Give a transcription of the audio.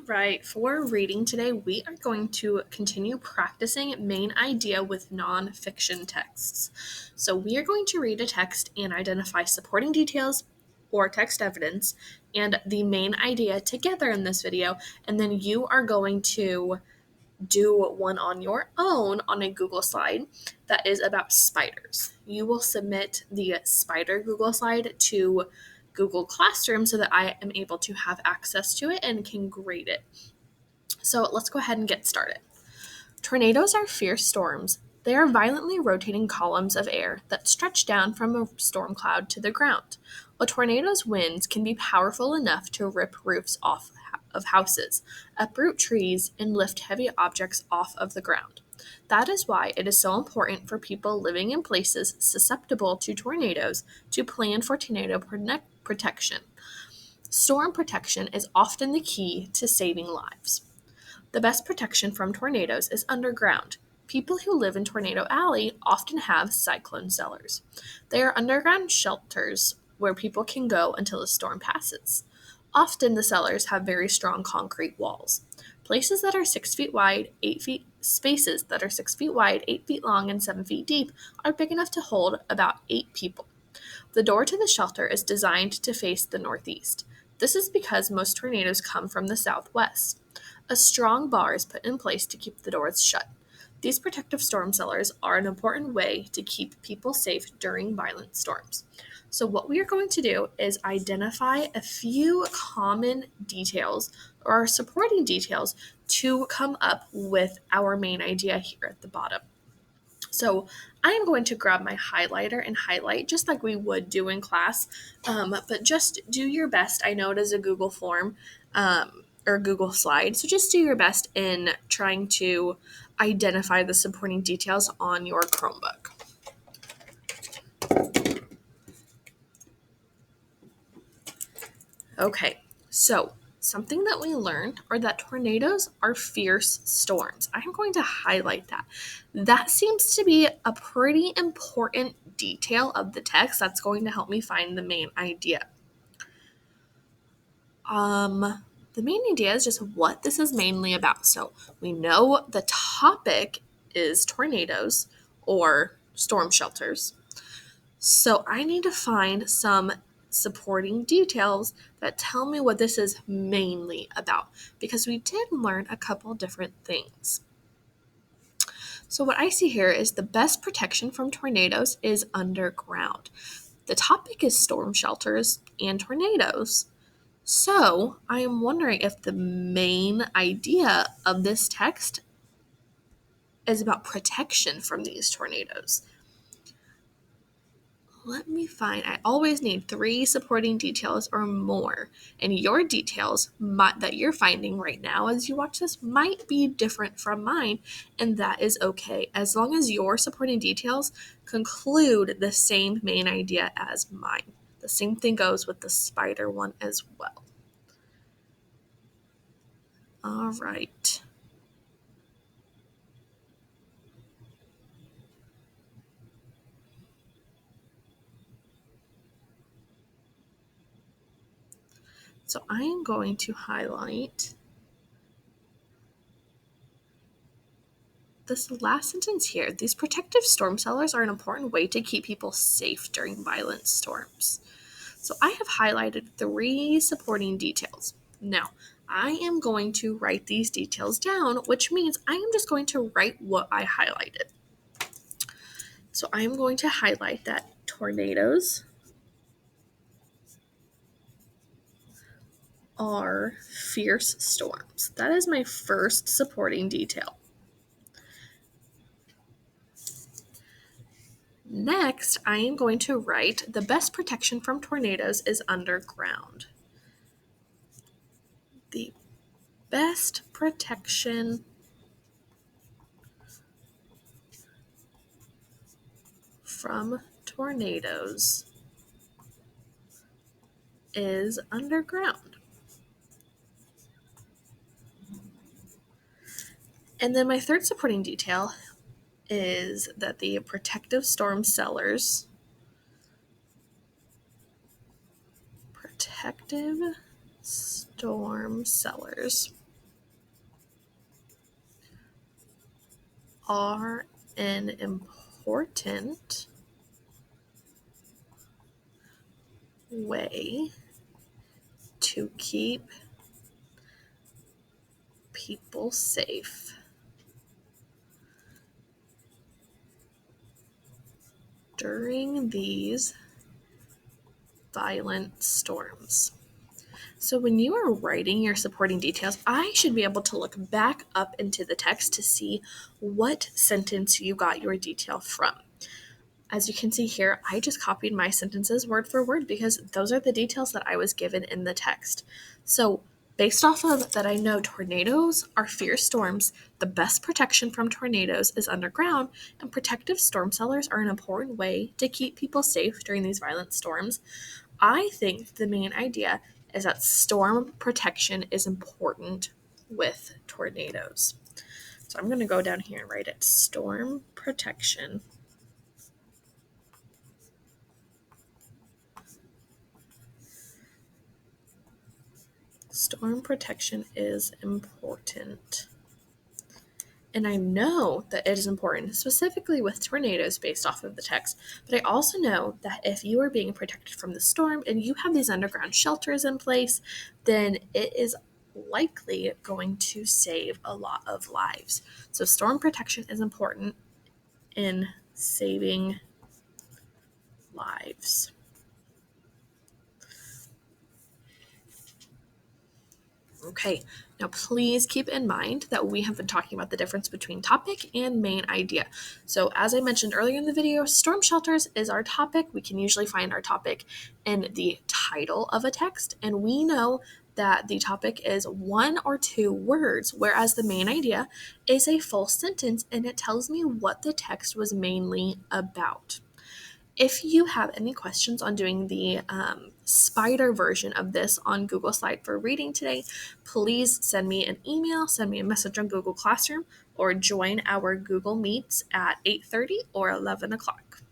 right, for reading today, we are going to continue practicing main idea with nonfiction texts. So we are going to read a text and identify supporting details or text evidence and the main idea together in this video, and then you are going to do one on your own on a Google slide that is about spiders. You will submit the spider Google slide to Google Classroom so that I am able to have access to it and can grade it. So let's go ahead and get started. Tornadoes are fierce storms. They are violently rotating columns of air that stretch down from a storm cloud to the ground. A tornado's winds can be powerful enough to rip roofs off of houses, uproot trees, and lift heavy objects off of the ground. That is why it is so important for people living in places susceptible to tornadoes to plan for tornado protection. Storm protection is often the key to saving lives. The best protection from tornadoes is underground. People who live in Tornado Alley often have cyclone cellars. They are underground shelters where people can go until the storm passes. Often the cellars have very strong concrete walls. Places that are 6 feet wide, 8 feet spaces that are 6 feet wide, 8 feet long, and 7 feet deep are big enough to hold about 8 people. The door to the shelter is designed to face the northeast. This is because most tornadoes come from the southwest. A strong bar is put in place to keep the doors shut. These protective storm cellars are an important way to keep people safe during violent storms. So what we are going to do is identify a few common details or supporting details to come up with our main idea here at the bottom. So I am going to grab my highlighter and highlight just like we would do in class, but just do your best. I know it is a Google form or Google slide, so just do your best in trying to identify the supporting details on your Chromebook. Okay, so something that we learned are that tornadoes are fierce storms. I'm going to highlight that. That seems to be a pretty important detail of the text that's going to help me find the main idea. The main idea is just what this is mainly about. So we know the topic is tornadoes or storm shelters. So I need to find some supporting details that tell me what this is mainly about, because we did learn a couple different things. So what I see here is the best protection from tornadoes is underground. The topic is storm shelters and tornadoes. So I am wondering if the main idea of this text is about protection from these tornadoes. Let me find. I always need 3 supporting details or more, and your details that you're finding right now as you watch this might be different from mine, and that is okay, as long as your supporting details conclude the same main idea as mine. The same thing goes with the spider one as well. All right. So I am going to highlight this last sentence here. These protective storm cellars are an important way to keep people safe during violent storms. So I have highlighted 3 supporting details. Now, I am going to write these details down, which means I am just going to write what I highlighted. So I am going to highlight that tornadoes are fierce storms. That is my first supporting detail. Next, I am going to write the best protection from tornadoes is underground. The best protection from tornadoes is underground. And then my third supporting detail is that the protective storm cellars are an important way to keep people safe during these violent storms. So when you are writing your supporting details, I should be able to look back up into the text to see what sentence you got your detail from. As you can see here, I just copied my sentences word for word because those are the details that I was given in the text. So based off of that, I know tornadoes are fierce storms. The best protection from tornadoes is underground, and protective storm cellars are an important way to keep people safe during these violent storms. I think the main idea is that storm protection is important with tornadoes. So I'm going to go down here and write it. Storm protection is important. And I know that it is important, specifically with tornadoes based off of the text. But I also know that if you are being protected from the storm and you have these underground shelters in place, then it is likely going to save a lot of lives. So storm protection is important in saving lives. Okay, now please keep in mind that we have been talking about the difference between topic and main idea. So as I mentioned earlier in the video, storm shelters is our topic. We can usually find our topic in the title of a text, and we know that the topic is 1 or 2 words, whereas the main idea is a full sentence and it tells me what the text was mainly about. If you have any questions on doing the spider version of this on Google Slide for reading today, please send me an email, send me a message on Google Classroom, or join our Google Meets at 8:30 or 11 o'clock.